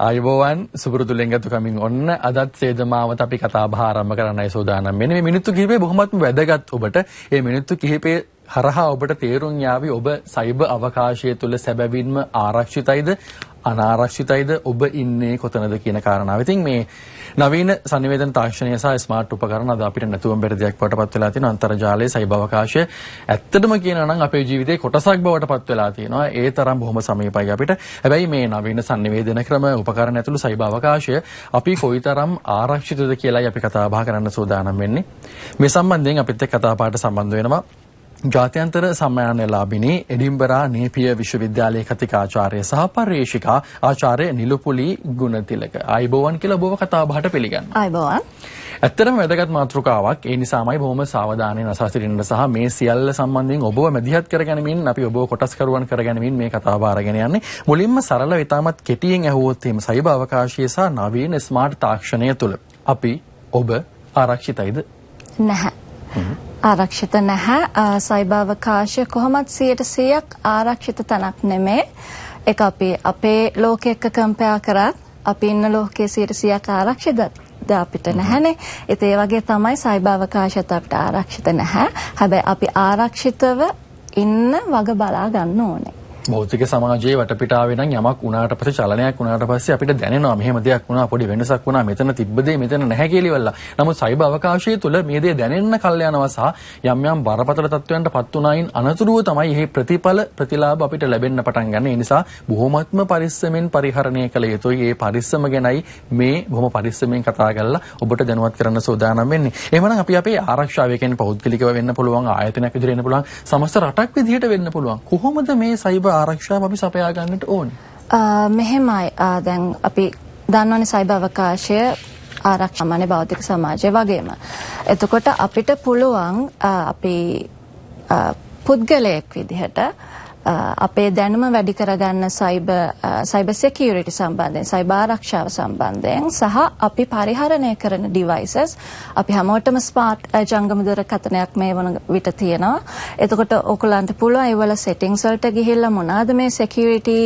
ආයුබෝවන් සුපුරුදු ලෙන්ගතුකමින් ඔන්න අදත් සේදමාවත අපි කතා බහ ආරම්භ කරන්නයි සූදානම්. මෙන්න මේ මිනිත්තු කිහිපේ බොහොමත්ම වැදගත් ඔබට. මේ මිනිත්තු කිහිපේ හරහා ඔබට තේරුම් යාවි ඔබ සයිබර් අවකාශය තුල සැබවින්ම ආරක්ෂිතයිද අනාරක්ෂිතයිද ඔබ ඉන්නේ කොතනද කියන කාරණාව. ඉතින් මේ නවීන සංනිවේදන තාක්ෂණය සහ ස්මාර්ට් උපකරණ අද අපිට නැතුවම බැරි දෙයක් වටපත් වෙලා තියෙනවා. අන්තර්ජාලයේ සයිබර් අවකාශය ඇත්තටම කියනවා නම් අපේ ජීවිතේ කොටසක් බවට පත් වෙලා තියෙනවා. ඒ තරම් බොහොම සමීපයි අපිට. හැබැයි මේ නවීන සංනිවේදන ක්‍රම උපකරණ ඇතුළු සයිබර් අවකාශය අපි කොයිතරම් ආරක්ෂිතද කියලායි අපි කතා බහ කරන්න සූදානම් වෙන්නේ. මේ සම්බන්ධයෙන් අපිත් එක්ක කතා බහට සම්බන්ධ වෙනවා ජාත්‍යන්තර සම්මානලාභිනී එඩින්බරා නීපිය විශ්වවිද්‍යාලයේ කතිකාචාර්ය සහ පර්යේෂිකා ආචාර්ය නිලුපුලි ගුණතිලක. ආයුබෝවන් කියලා ඔබව කතා බහට පිළිගන්නවා. ආයුබෝවන්. ඇත්තටම වැදගත් මාතෘකාවක්. ඒ නිසාමයි බොහොම සාවධානයෙන් අසා සිටින්න සහ මේ සියල්ල සම්බන්ධයෙන් ඔබව මැදිහත් කරගැනීමෙන් අපි ඔබව කොටස්කරුවන් කරගැනීමෙන් මේ කතාව අරගෙන යන්නේ. මුලින්ම සරල විතාමත් කෙටියෙන් ඇහුවොත් එහෙම සයිබර් අවකාශය සහ නවීන ස්මාර්ට් තාක්ෂණය තුළ අපි ඔබ ආරක්ෂිතයිද? නැහැ. ආරක්ෂිත නැහැ. සයිබර් අවකාශය කොහොමත් 100% ආරක්ෂිත තැනක් නෙමෙයි. ඒක අපි අපේ ලෝකෙක කම්පෙයාර් කරත් අපි ඉන්න ලෝකයේ 100% ආරක්ෂිතද අපිට නැහැනේ. ඒ වගේ තමයි සයිබර් අවකාශයත් අපිට ආරක්ෂිත නැහැ. හැබැයි අපි ආරක්ෂිතව ඉන්න වග බලා ගන්න ඕනේ. භෞතික සමාජයේ වටපිටාවේ නම් යමක් වුණාට පස්සේ චලනයක් වුණාට පස්සේ අපිට දැනෙනවා මෙහෙම දෙයක් වුණා පොඩි වෙනසක් වුණා මෙතන තිබ්බ දේ මෙතන නැහැ කියලා. නමුත් සයිබර් අවකාශය තුළ මේ දේ දැනෙන්න කල් යනවා සහ යම් යම් බරපතල තත්ත්වයන්ට පත් වුණායින් අනතුරුව තමයි මේ ප්‍රතිලාභ අපිට ලැබෙන්න පටන් ගන්න. ඒ නිසා බොහොමත්ම පරිස්සමෙන් පරිහරණය කළ යුතුයි. මේ පරිස්සම ගැනයි මේ බොහොම පරිස්සමෙන් කතා කරලා ඔබට දැනුවත් කරන්න සූදානම් වෙන්නේ. එහෙමනම් අපි අපේ ආරක්ෂාව කියන්නේ පෞද්ගලිකව වෙන්න පුළුවන්, ආයතනයක් විදිහට වෙන්න පුළුවන්, සමස්ත රටක් විදිහට වෙන්න පුළුවන්. කොහොමද මේ සයිබර් ආරක්ෂාව අපි සපයා ගන්නට ඕනේ? මෙහෙමයි. දැන් අපි දන්නවනේ සයිබර් අවකාශය ආරක්ෂාමනේ භෞතික සමාජය වගේම. එතකොට අපිට පුළුවන් අපි පුද්ගලයෙක් විදිහට අපේ දැනුම වැඩි කරගන්න සයිබර් සිකියුරිටි සම්බන්ධයෙන්, සයිබර් ආරක්ෂාව සම්බන්ධයෙන් සහ අපි පරිහරණය කරන ඩිවයිසස් අපි හැමෝටම ස්මාර්ට් ජංගම දුරකථනයක් මේ වන විට තියෙනවා. එතකොට ඔයගලන්ට පුළුවන් ඒවල සෙටින්ග්ස් වලට ගිහිල්ලා මොනවාද මේ සිකියුරිටි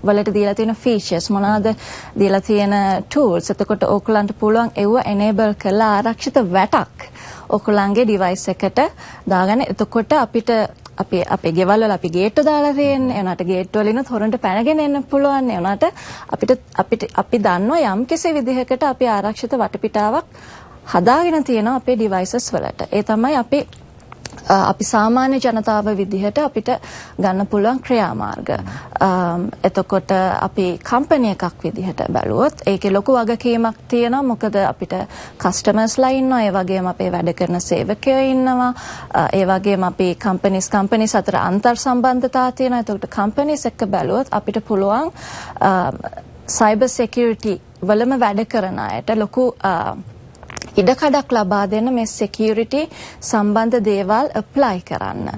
වලට දීලා තියෙන ෆීචර්ස්, මොනවාද දීලා තියෙන ටූල්ස්. එතකොට ඔයගලන්ට පුළුවන් ඒව එනේබල් කරලා ආරක්ෂිත වැටක් ඔයගලන්ගේ ඩිවයිස් එකට දාගන්න. එතකොට අපිට අපේ ගෙවල් වල අපි ගේට්ටු දාලා තියෙන්නේ. එනකට ගේට්ටු වලිනුත් හොරන්ට පැනගෙන එන්න පුළුවන්. එනකට අපි දන්නවා යම් කිසි විදිහකට අපි ආරක්ෂිත වටපිටාවක් හදාගෙන තියෙනවා අපේ ඩිවයිසස් වලට. ඒ තමයි අපි සාමාන්‍ය ජනතාව විදිහට අපිට ගන්න පුළුවන් ක්‍රියාමාර්ග. එතකොට අපි කම්පැනි එකක් විදිහට බැලුවොත් ඒකේ ලොකු වගකීමක් තියෙනවා. මොකද අපිට කස්ටමර්ස්ලා ඉන්නවා, ඒ වගේම අපේ වැඩ කරන සේවකයෝ ඉන්නවා, ඒ වගේම අපි කම්පැනිස් අතර අන්තර් සම්බන්ධතා තියෙනවා. එතකොට කම්පැනිස් එක්ක බැලුවොත් අපිට පුළුවන් සයිබර් සිකියුරිටි වලම වැඩ කරන අයට ලොකු ඉඩකඩක් ලබා දෙන්න මේ සිකියුරිටි සම්බන්ධ දේවල් ඇප්ලයි කරන්න.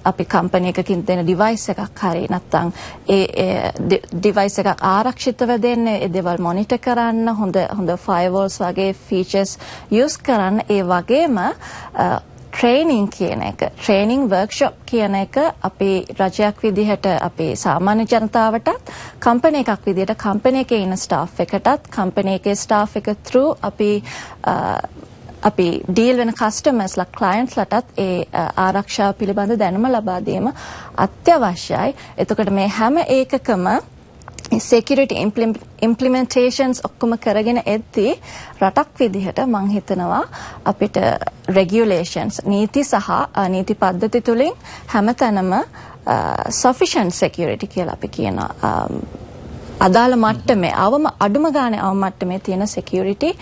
අපි කම්පැනි එකකින් දෙන ඩිවයිස් එකක් හරි නැත්නම් ඒ ඩිවයිස් එකක් ආරක්ෂිතව දෙන්න, ඒ දේවල් මොනිටර් කරන්න, හොඳ ෆයර්වෝල්ස් වගේ ෆීචර්ස් යූස් කරන්න. ඒ වගේම ට්‍රේනිං වර්ක්ෂොප් කියන එක අපි රජයක් විදිහට අපි සාමාන්‍ය ජනතාවටත් කම්පැනි එකක් විදිහට කම්පැනි එකේ ඉන්න ස්ටාෆ් එකටත් කම්පැනි එකේ ස්ටාෆ් එක through අපි ඩීල් වෙන කස්ටමර්ස්ලා ක්ලයන්ට්ස්ලාටත් ඒ ආරක්ෂාව පිළිබඳ දැනුම ලබා දීම අත්‍යවශ්‍යයි. එතකොට මේ හැම ඒකකම security implementations ඔක්කොම කරගෙන එද්දී රටක් විදිහට මම හිතනවා අපිට regulations නීති සහ නීති පද්ධති තුලින් හැමතැනම sufficient security කියලා අපි කියනවා. අදාළ මට්ටමේ අඩුම ගානේ අවම මට්ටමේ තියෙන security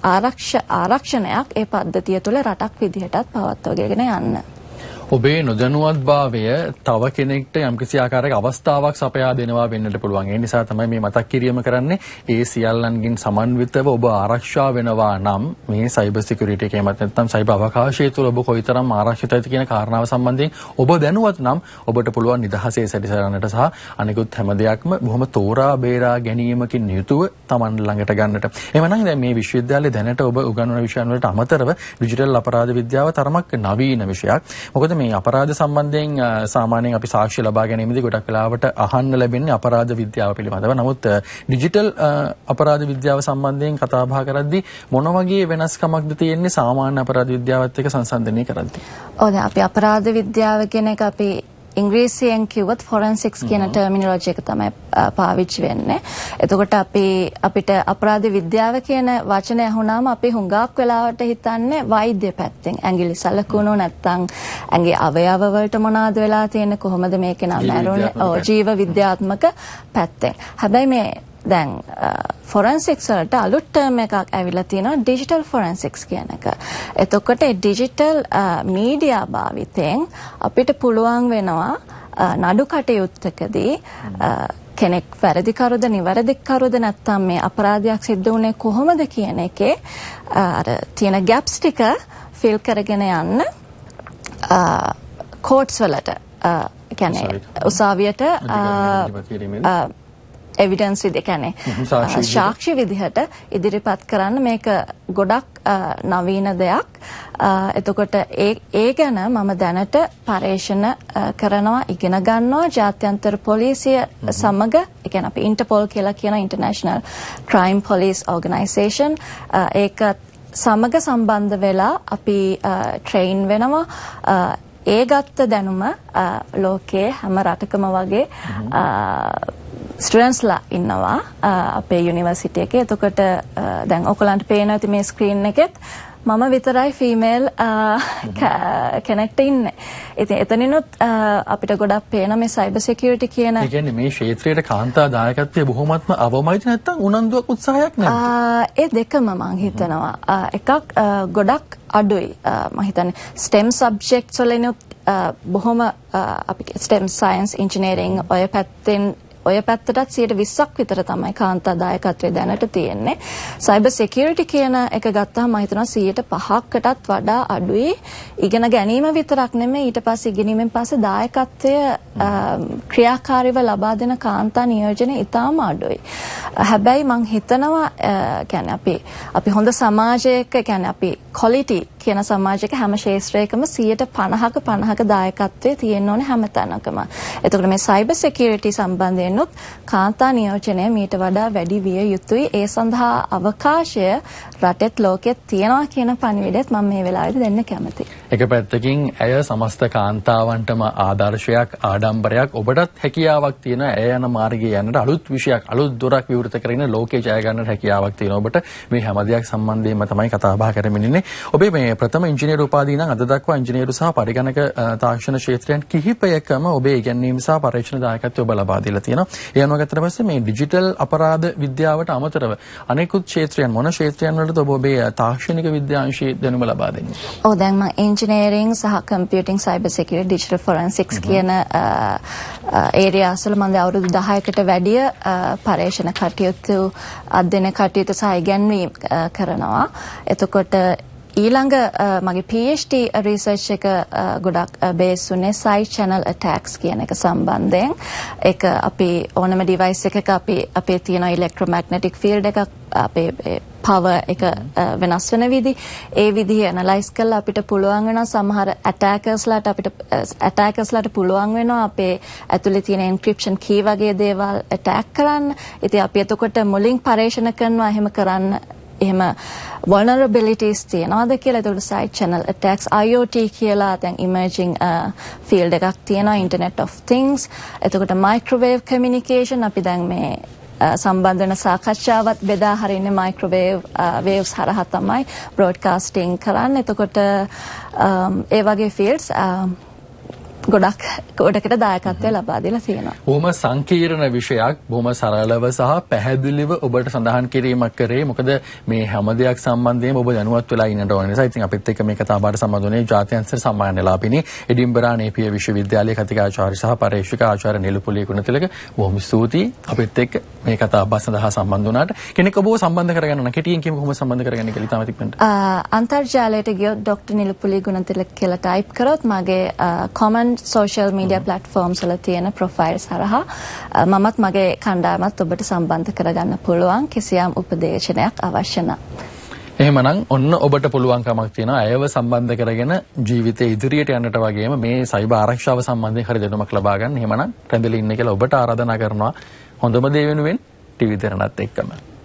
ආරක්ෂණයක් ඒ පද්ධතිය තුල රටක් විදිහටත් පවත්වාගෙන යන්න. ඔබේ නොදැනුවත්භාවය තව කෙනෙක්ට යම්කිසි ආකාරයක අවස්ථාවක් සපයා දෙනවා වෙන්නට පුළුවන්. ඒ නිසා තමයි මේ මතක් කිරීම කරන්නේ. ඒ සියල්ලන්ගෙන් සමන්විතව ඔබ ආරක්ෂා වෙනවා නම් මේ සයිබර් සිකියුරිටි එකේ නැත්නම් සයිබර් අවකාශය තුළ ඔබ කොයිතරම් ආරක්ෂිතයිද කියන කාරණාව සම්බන්ධයෙන් ඔබ දැනුවත් නම් ඔබට පුළුවන් නිදහසේ සැරිසරන්නට සහ අනිකුත් හැම දෙයක්ම බොහොම තෝරා බේරා ගැනීමකින් යුතුව Taman ළඟට ගන්නට. එhmenan දැන් මේ විශ්වවිද්‍යාලයේ දැනට ඔබ උගන්වන විෂයන් වලට අමතරව ඩිජිටල් අපරාධ විද්‍යාව තරමක් නවීන විෂයක්. මොකද මේ අපරාධ සම්බන්ධයෙන් සාමාන්‍යයෙන් අපි සාක්ෂි ලබා ගැනීමදී ගොඩක් වෙලාවට අහන්න ලැබෙන්නේ අපරාධ විද්‍යාව පිළිබඳව. නමුත් ඩිජිටල් අපරාධ විද්‍යාව සම්බන්ධයෙන් කතා බහ කරද්දී මොන වගේ වෙනස්කමක්ද තියෙන්නේ සාමාන්‍ය අපරාධ විද්‍යාවත් එක්ක සංසන්දනය කරද්දී? ඔව් දැන් අපි අපරාධ විද්‍යාව කියන එක අපි ඉංග්‍රීසියෙන් කිව්වොත් ෆොරෙන්සික්ස් කියන ටර්මිනොලොජි එක තමයි පාවිච්චි වෙන්නේ. එතකොට අපිට අපරාධ විද්‍යාව කියන වචනය අහුනාම අපි හුඟක් වෙලාවට හිතන්නේ වෛද්‍ය පැත්තෙන්. ඇඟිලි සලකුණු නැත්තම් ඇඟේ අවයව වලට මොනවද වෙලා තියෙන්නේ, කොහොමද මේක නම් මැරුණේ? ජීව විද්‍යාත්මක පැත්තෙන්. හැබැයි මේ දැන් ෆොරෙන්සික්ස් වලට අලුත් ටර්ම් එකක් ඇවිල්ලා තියෙනවා ඩිජිටල් ෆොරෙන්සික්ස් කියන එක. එතකොට ඩිජිටල් මීඩියා භාවිතයෙන් අපිට පුළුවන් වෙනවා නඩු කටයුත්තකදී කෙනෙක් වැරදිකරුද නිවැරදිකරුද නැත්නම් මේ අපරාධයක් සිද්ධ වුණේ කොහොමද කියන එකේ අර තියෙන ගැප්ස් ටික ෆිල් කරගෙන යන්න කෝට්ස් වලට කියන්නේ උසාවියට එවිඩන්ස් විදිහට කියන්නේ සාක්ෂි විදිහට ඉදිරිපත් කරන්න මේක ගොඩක් නවීන දෙයක්. එතකොට ඒ ගැන මම දැනට පරීක්ෂණ කරනවා, ඉගෙන ගන්නවා ජාත්‍යන්තර පොලිසිය සමග. ඒ කියන්නේ අපි ඉන්ටර්පෝල් කියලා කියන ඉන්ටර්නැෂනල් ක්‍රයිම් පොලිස් ඕගනයිසේෂන් ඒක සමග සම්බන්ධ වෙලා අපි ට්‍රේන් වෙනවා. ඒ ගත්ත දැනුම ලෝකයේ හැම රටකම වගේ ස්ටුඩන්ට්ස්ලා ඉන්නවා අපේ යුනිවර්සිටි එකේ. එතකොට දැන් ඔයගලන්ට පේනවා ඇති මේ ස්ක්‍රීන් එකෙත් මම විතරයි ෆීමේල් කෙනෙක්ට ඉන්නේ. ඉතින් එතනිනුත් අපිට ගොඩක් පේන මේ සයිබර් සිකියුරිටි කියන ඒ කියන්නේ මේ ක්ෂේත්‍රයේ කාන්තා දායකත්වය බොහොමත්ම අවමයිද නැත්නම් උනන්දුවක් උත්සාහයක් නැද්ද? ඒ දෙකම මම හිතනවා. එකක් ගොඩක් අඩුයි. මම හිතන්නේ STEM සබ්ජෙක්ට්ස් වලිනුත් බොහොම අපි STEM සයන්ස් ඉංජිනේරින්ග් ඔය පැත්තටත් 20% විතර තමයි කාන්තා දායකත්වයේ දැනට තියෙන්නේ. සයිබර් සිකියුරිටි කියන එක ගත්තාම මම හිතනවා 5%කටත් වඩා අඩුයි. ඉගෙන ගැනීම විතරක් නෙමෙයි ඊට පස්සේ ඉගෙනීමෙන් පස්සේ දායකත්වය ක්‍රියාකාරීව ලබා දෙන කාන්තා නියෝජනය ඉතාම අඩුයි. හැබැයි මම හිතනවා කියන්නේ අපි හොඳ සමාජයක කියන්නේ අපි ක්වොලිටි කියන සමාජයක හැම ශාස්ත්‍රයකම 50% දායකත්වයේ තියෙන්න ඕනේ හැම තැනකම. එතකොට මේ සයිබර් සිකියුරිටි සම්බන්ධයෙන් කාන්තා නියෝජනය මීට වඩා වැඩි විය යුතුයි. ඒ සඳහා අවකාශය රටෙත් ලෝකෙත් තියනවා කියන පණිවිඩයත් මම මේ වෙලාවේදී දෙන්න කැමතියි. එක පැත්තකින් ඇය සමස්ත කාන්තාවන්ටම ආදර්ශයක්, ආඩම්බරයක්, ඔබටත් හැකියාවක් තියෙන ඇය යන මාර්ගයේ යන්නට අලුත් විෂයක්, අලුත් දොරක් විවෘත කරගෙන ලෝකේ ජය ගන්නට හැකියාවක් තියෙන ඔබට මේ හැම දෙයක් සම්බන්ධයෙන්ම තමයි කතා බහ කරමින් ඉන්නේ. ඔබේ මේ ප්‍රථම ඉංජිනේරු උපාධිය නම් අද දක්වා ඉංජිනේරු සහ පරිගණක තාක්ෂණ ක්ෂේත්‍රයන් කිහිපයකම ඔබේ ඉගෙනීම සහ පරීක්ෂණ දායකත්වය ඔබ ලබා දීලා තියෙනවා. ඒ අනුව ගත්තට පස්සේ මේ ඩිජිටල් අපරාධ විද්‍යාවට අමතරව අනෙකුත් ක්ෂේත්‍රයන් මොන ක්ෂේත්‍රයන් වලටද ඔබ ඔබේ තාක්ෂණික විද්‍යාංශයේ දැනුම ලබා දෙන්නේ? ඔව් දැන් මම ඉංජිනේරින්ග් සහ කම්පියුටිං සයිබර් සිකියුරිටි ඩිජිටල් ෆොරෙන්සික්ස් කියන ඒරියාස් වල මම අවුරුදු 10කට වැඩිය පරීක්ෂණ කටයුතු අධ්‍යයන කටයුතු සහ ඉගැන්වීම් කරනවා. එතකොට ඊළඟ මගේ PhD රිසර්ච් එක ගොඩක් බේස් වුණේ side channel attacks කියන එක සම්බන්ධයෙන්. ඒක අපි ඕනම device එකක අපේ තියෙන electromagnetic field එකක් අපේ power එක වෙනස් වෙන විදි ඒ විදිහ ඇනලයිස් කරලා අපිට පුළුවන් වෙනවා සමහර attackersලාට පුළුවන් වෙනවා අපේ ඇතුලේ තියෙන encryption key වගේ දේවල් attack කරන්න. ඉතින් අපි එතකොට මුලින් පරීක්ෂණ කරනවා එහෙම කරන්න එහෙම vulnerabilities තියනවාද කියලා. ඒකට side channel attacks, IoT කියලා දැන් emerging field එකක් තියෙනවා, Internet of Things. එතකොට microwave communication අපි දැන් මේ සම්බන්ධ වෙන සාකච්ඡාවත් බෙදා හරින්නේ microwave waves හරහා තමයි broadcasting කරන්නේ. එතකොට ඒ වගේ fields ගොඩක් කොටකට දායකත්වය ලබා දීලා තියෙනවා. බොහොම සංකීර්ණ විෂයක්, බොහොම සරලව සහ පැහැදිලිව ඔබට සඳහන් කිරීමක් කරේ. මොකද මේ හැම දෙයක් සම්බන්ධයෙන් ඔබ දැනුවත් වෙලා ඉන්නට ඕන නිසා. ඉතින් අපිත් එක්ක මේ කතා බහට සම්බන්ධ වුණේ ජාත්‍යන්තර සම්මාන ලාභිනී එඩින්බරා නේපිය විශ්වවිද්‍යාලයේ කතිකාචාර්ය සහ පරීක්ෂක ආචාර්ය නිලුපුලී ගුණතිලක. බොහොම ස්තුතියි අපිත් එක්ක මේ කතා බහ සඳහා සම්බන්ධ වුණාට. කෙනෙක් ඔබව සම්බන්ධ කරගන්න නම් කෙටියෙන් කියමු කොහොමද සම්බන්ධ කරගන්නේ කියලා ඉතාම ඉක්මනට. අන්තර්ජාලයට ගියොත් ඩොක්ටර් නිලුපුලී ගුණතිලක කියලා ටයිප් කරොත් මගේ common social media platforms වල තියෙන profiles හරහා මමත් මගේ කණ්ඩායමත් ඔබට සම්බන්ධ කරගන්න පුළුවන් කිසියම් උපදේශනයක් අවශ්‍ය නම්. එහෙමනම් ඔන්න ඔබට පුළුවන්කමක් තියෙනවා අයව සම්බන්ධ කරගෙන ජීවිතේ ඉදිරියට යන්නට වගේම මේ සයිබර් ආරක්ෂාව සම්බන්ධයෙන් හරි දැනුමක් ලබා ගන්න. එහෙමනම් රැඳිලා ඉන්න කියලා ඔබට ආරාධනා කරනවා. හොඳම දේ වෙනුවෙන් ටීවී දෙරණත් එක්කම